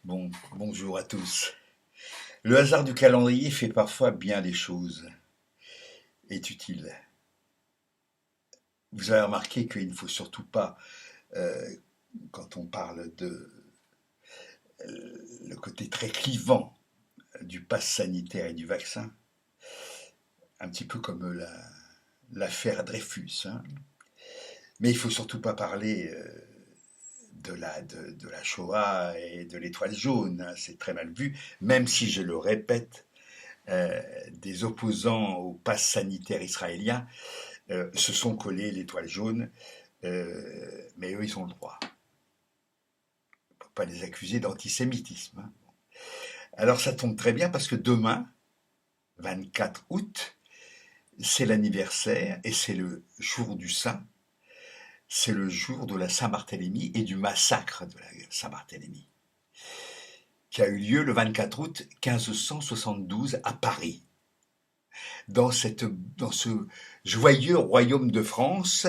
Bonjour à tous. Le hasard du calendrier fait parfois bien des choses, est utile. Vous avez remarqué qu'il ne faut surtout pas, euh, quand on parle de le côté très clivant du pass sanitaire et du vaccin, un petit peu comme l'affaire Dreyfus, hein. Mais il faut surtout pas parler de la Shoah et de l'étoile jaune, hein. C'est très mal vu, même si je le répète, des opposants au pass sanitaire israélien se sont collés l'étoile jaune, mais eux, ils ont le droit. On ne peut pas les accuser d'antisémitisme, hein. Alors ça tombe très bien parce que demain, 24 août, c'est l'anniversaire et c'est le jour du Saint. C'est le jour de la Saint-Barthélemy et du massacre de la Saint-Barthélemy, qui a eu lieu le 24 août 1572 à Paris, dans ce joyeux royaume de France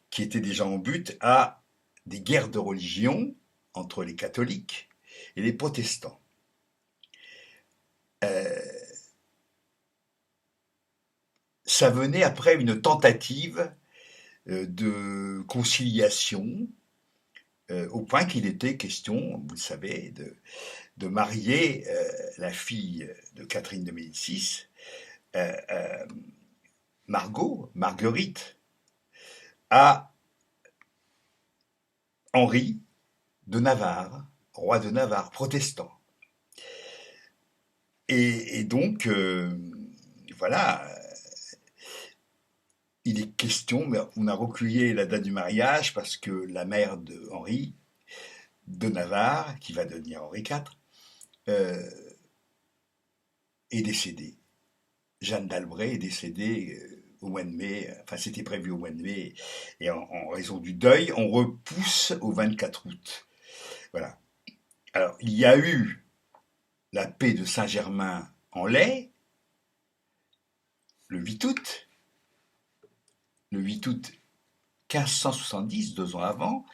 qui était déjà en but à des guerres de religion entre les catholiques et les protestants. Euh, Ça venait après une tentative de conciliation, au point qu'il était question, vous le savez, de marier la fille de Catherine de Médicis, Marguerite, à Henri de Navarre, roi de Navarre, protestant. Et donc, voilà, il est question, mais on a reculé la date du mariage parce que la mère de Henri de Navarre, qui va devenir Henri IV, euh, est décédée. Jeanne d'Albret est décédée au mois de mai, enfin c'était prévu au mois de mai, et en raison du deuil, on repousse au 24 août. Voilà. Alors, il y a eu la paix de Saint-Germain-en-Laye, le 8 août, le 8 août 1570, 2 ans avant,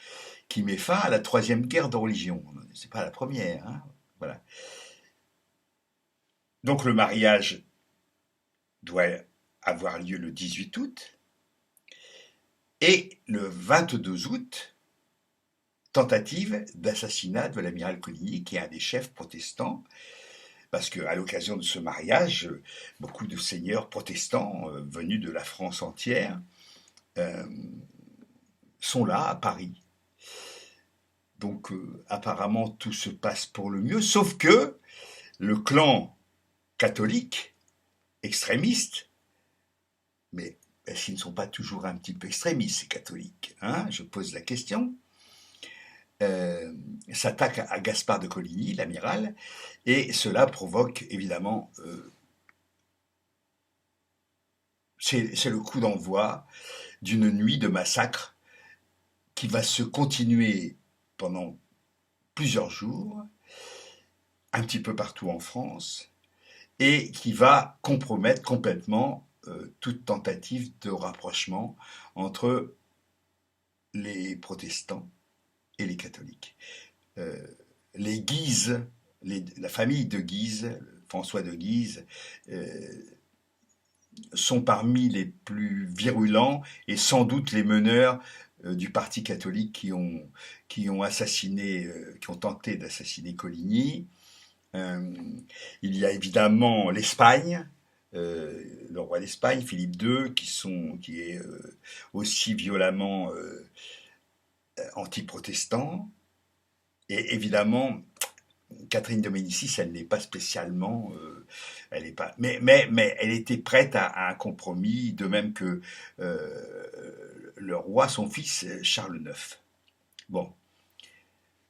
qui met fin à la troisième guerre de religion. C'est pas la première, hein. Voilà. Donc le mariage doit avoir lieu le 18 août et le 22 août, tentative d'assassinat de l'amiral Coligny, qui est un des chefs protestants, parce qu'à l'occasion de ce mariage, beaucoup de seigneurs protestants venus de la France entière euh, sont là à Paris. Donc apparemment tout se passe pour le mieux, sauf que le clan catholique extrémiste, mais est-ce qu'ils ne sont pas toujours un petit peu extrémistes, ces catholiques, hein? Je pose la question. Euh, S'attaque à Gaspard de Coligny, l'amiral, et cela provoque évidemment, c'est le coup d'envoi d'une nuit de massacre qui va se continuer pendant plusieurs jours, un petit peu partout en France, et qui va compromettre complètement toute tentative de rapprochement entre les protestants et les catholiques. Euh, les Guises, la famille de Guise, François de Guise, euh, sont parmi les plus virulents et sans doute les meneurs du parti catholique qui ont assassiné, qui ont tenté d'assassiner Coligny. Euh, il y a évidemment l'Espagne, le roi d'Espagne, Philippe II, qui est aussi violemment anti-protestant. Et évidemment, Catherine de Médicis, elle n'est pas spécialement, elle est pas, mais elle était prête à un compromis, de même que le roi, son fils Charles IX. Bon,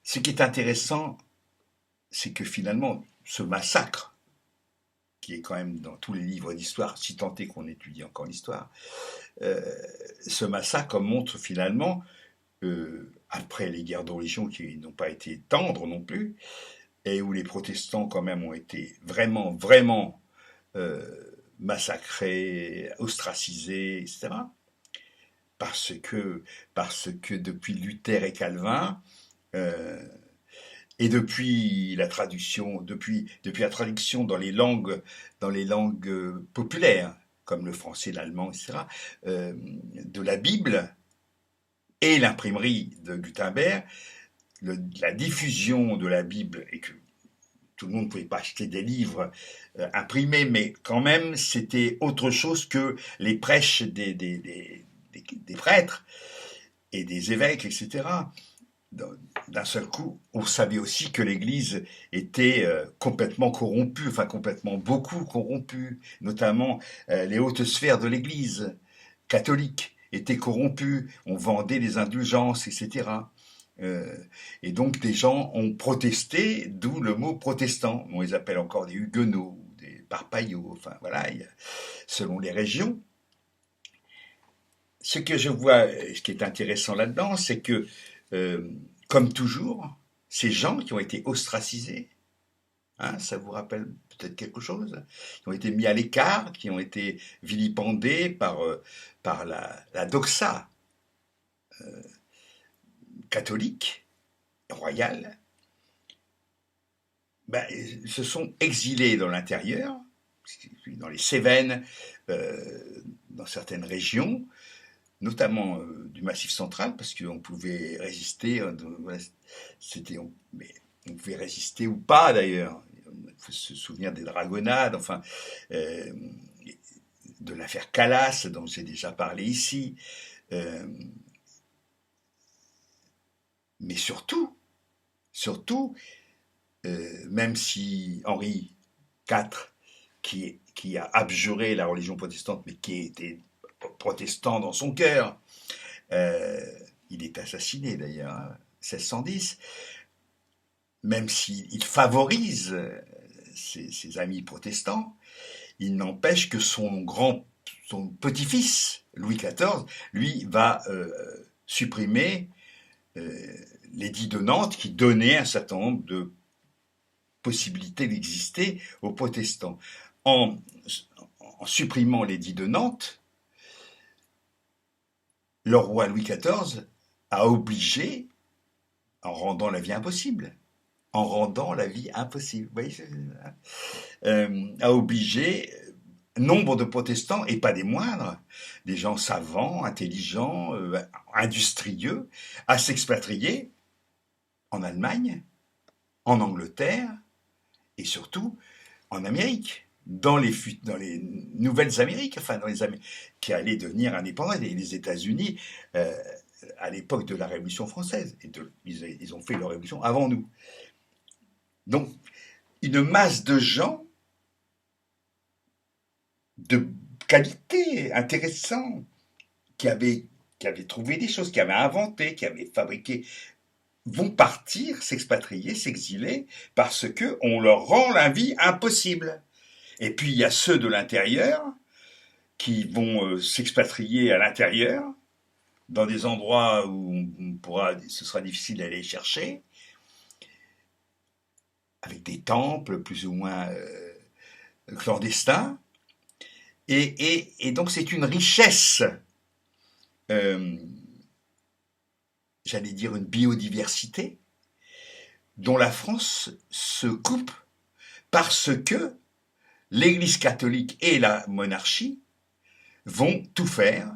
ce qui est intéressant, c'est que finalement, ce massacre, qui est quand même dans tous les livres d'histoire, si tant est qu'on étudie encore l'histoire, euh, ce massacre montre finalement, après les guerres de religion qui n'ont pas été tendres non plus, et où les protestants quand même ont été vraiment, vraiment massacrés, ostracisés, etc. Parce que, parce que depuis Luther et Calvin, euh, Et depuis la traduction, depuis la traduction dans les langues populaires, comme le français, l'allemand, etc., de la Bible et l'imprimerie de Gutenberg, la diffusion de la Bible, et que tout le monde ne pouvait pas acheter des livres imprimés, mais quand même, c'était autre chose que les prêches des prêtres et des évêques, etc. D'un seul coup, on savait aussi que l'Église était complètement corrompue, enfin complètement beaucoup corrompue, notamment les hautes sphères de l'Église catholique étaient corrompues, on vendait des indulgences, etc. Euh, et donc des gens ont protesté, d'où le mot protestant. On les appelle encore des huguenots, des parpaillots, enfin voilà, selon les régions. Ce que je vois, ce qui est intéressant là-dedans, c'est que, euh, comme toujours, ces gens qui ont été ostracisés, hein, ça vous rappelle peut-être quelque chose, qui ont été mis à l'écart, qui ont été vilipendés par la doxa catholique, royale, ben, se sont exilés dans l'intérieur, dans les Cévennes, dans certaines régions, notamment du Massif central, parce qu'on pouvait résister, mais on pouvait résister ou pas d'ailleurs. Il faut se souvenir des dragonnades, enfin, euh, de l'affaire Calas, dont j'ai déjà parlé ici. Euh, mais surtout, même si Henri IV, qui a abjuré la religion protestante, mais qui était protestant dans son cœur, euh, il est assassiné d'ailleurs, hein, 1610, même s'il favorise ses amis protestants, il n'empêche que son petit-fils, Louis XIV, lui va supprimer euh, l'édit de Nantes qui donnait un certain nombre de possibilités d'exister aux protestants. En, en supprimant l'édit de Nantes, le roi Louis XIV a obligé, en rendant la vie impossible, en rendant la vie impossible, vous voyez, a obligé nombre de protestants, et pas des moindres, des gens savants, intelligents, industrieux, à s'expatrier en Allemagne, en Angleterre, et surtout en Amérique, dans les nouvelles Amériques, enfin dans les Amériques qui allaient devenir indépendantes, et les États-Unis à l'époque de la Révolution française, ils ont fait leur révolution avant nous. Donc une masse de gens de qualité, intéressants, qui avaient, qui avaient trouvé des choses, qui avaient inventé, qui avaient fabriqué, vont partir, s'expatrier, s'exiler, parce que on leur rend la vie impossible. Et puis il y a ceux de l'intérieur qui vont s'expatrier à l'intérieur, dans des endroits où ce sera difficile d'aller chercher, avec des temples plus ou moins clandestins. Et donc c'est une richesse, euh, j'allais dire une biodiversité, dont la France se coupe parce que l'Église catholique et la monarchie vont tout faire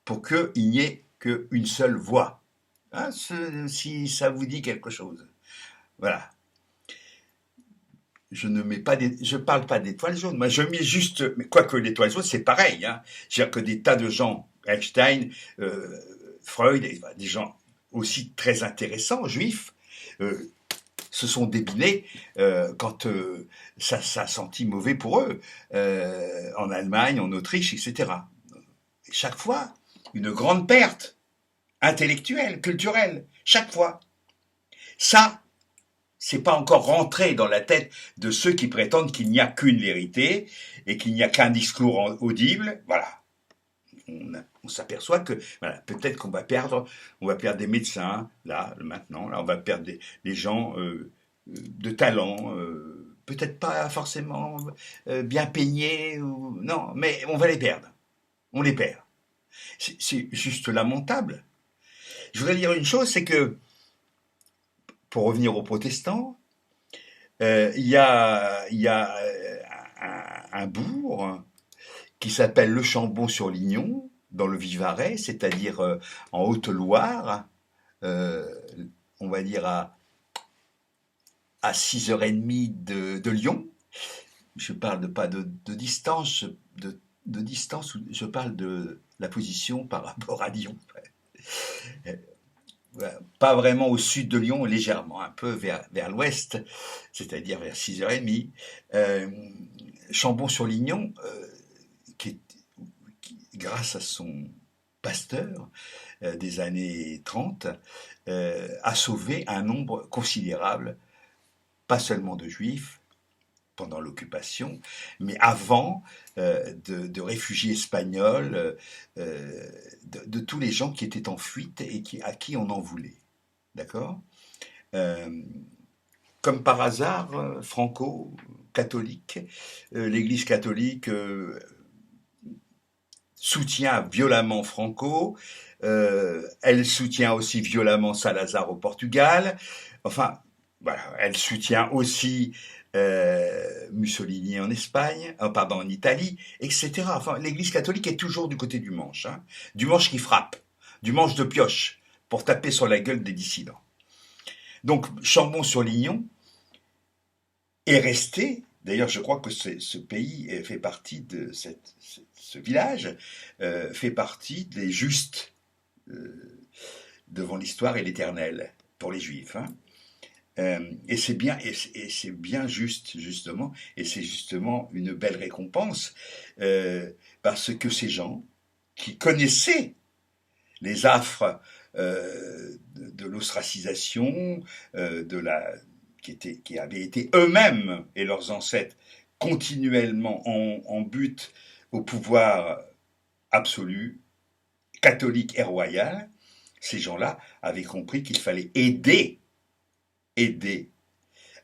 pour qu'il n'y ait qu'une seule voix. Hein, si ça vous dit quelque chose. Voilà. Je parle pas d'étoiles jaunes. Moi, je mets juste, quoique l'étoile jaune, c'est pareil. Hein. C'est-à-dire que des tas de gens, Einstein, Freud, des gens aussi très intéressants, juifs, euh, se sont débinés quand ça a senti mauvais pour eux, en Allemagne, en Autriche, etc. Et chaque fois, une grande perte intellectuelle, culturelle, chaque fois. Ça, c'est pas encore rentré dans la tête de ceux qui prétendent qu'il n'y a qu'une vérité et qu'il n'y a qu'un discours audible. Voilà. On s'aperçoit que voilà, peut-être on va perdre des médecins là, maintenant, là, on va perdre des gens de talent, peut-être pas forcément bien peignés ou non, mais on va les perdre. On les perd. C'est juste lamentable. Je voudrais dire une chose, c'est que pour revenir aux protestants, il y a un bourg qui s'appelle Le Chambon-sur-Lignon, dans le Vivarais, c'est-à-dire en Haute-Loire, euh, on va dire à 6h30 de Lyon. Je parle pas de distance, de distance, je parle de la position par rapport à Lyon. Pas vraiment au sud de Lyon, légèrement, un peu vers l'ouest, c'est-à-dire vers 6h30. Euh, Chambon-sur-Lignon, qui est, grâce à son pasteur des années 30, a sauvé un nombre considérable, pas seulement de juifs, pendant l'occupation, mais avant de réfugiés espagnols, de tous les gens qui étaient en fuite et à qui on en voulait. D'accord. euh, Comme par hasard, Franco, catholique, l'Église catholique soutient violemment Franco, elle soutient aussi violemment Salazar au Portugal, enfin, voilà, elle soutient aussi Mussolini en Espagne, pardon, en Italie, etc. Enfin, l'Église catholique est toujours du côté du manche, hein, du manche qui frappe, du manche de pioche, pour taper sur la gueule des dissidents. Donc, Chambon-sur-Lignon est resté, d'ailleurs je crois que ce pays fait partie de ce village, fait partie des justes euh, devant l'histoire et l'éternel pour les juifs. Hein. Et c'est bien, et c'est bien juste, justement, et c'est justement une belle récompense, parce que ces gens qui connaissaient les affres de l'ostracisation, de la, qui avaient été eux-mêmes et leurs ancêtres continuellement en butte au pouvoir absolu, catholique et royal, ces gens-là avaient compris qu'il fallait aider,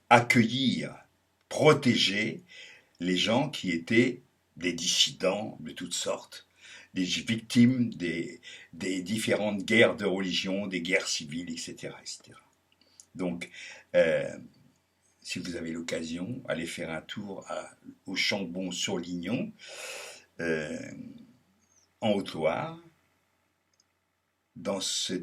accueillir, protéger les gens qui étaient des dissidents de toutes sortes, des victimes des différentes guerres de religion, des guerres civiles, etc. etc. Donc, euh, si vous avez l'occasion, allez faire un tour au Chambon-sur-Lignon, euh, en Haute-Loire, dans ce,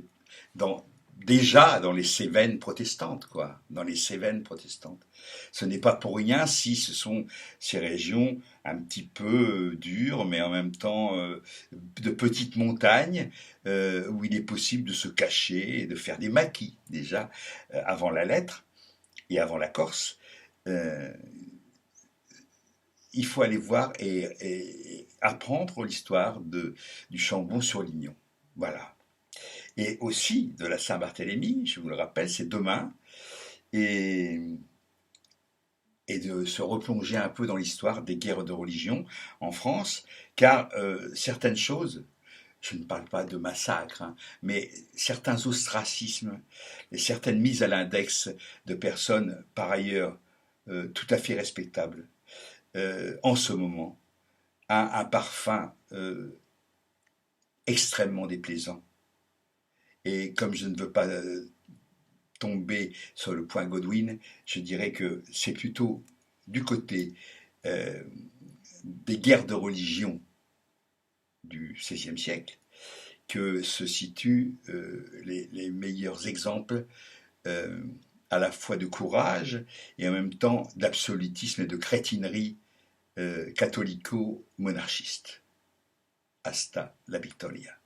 dans, déjà dans les Cévennes protestantes, quoi, dans les Cévennes protestantes. Ce n'est pas pour rien si ce sont ces régions un petit peu dures, mais en même temps de petites montagnes, où il est possible de se cacher et de faire des maquis, déjà, avant la lettre et avant la Corse. Euh, il faut aller voir et apprendre l'histoire du Chambon-sur-Lignon. Voilà. Et aussi de la Saint-Barthélemy, je vous le rappelle, c'est demain, et, et de se replonger un peu dans l'histoire des guerres de religion en France, car certaines choses, je ne parle pas de massacres, hein, mais certains ostracismes et certaines mises à l'index de personnes par ailleurs tout à fait respectables, en ce moment, a un parfum extrêmement déplaisant. Et comme je ne veux pas tomber sur le point Godwin, je dirais que c'est plutôt du côté euh, des guerres de religion du XVIe siècle que se situent les meilleurs exemples euh, à la fois de courage et en même temps d'absolutisme et de crétinerie catholico-monarchiste. Hasta la victoria.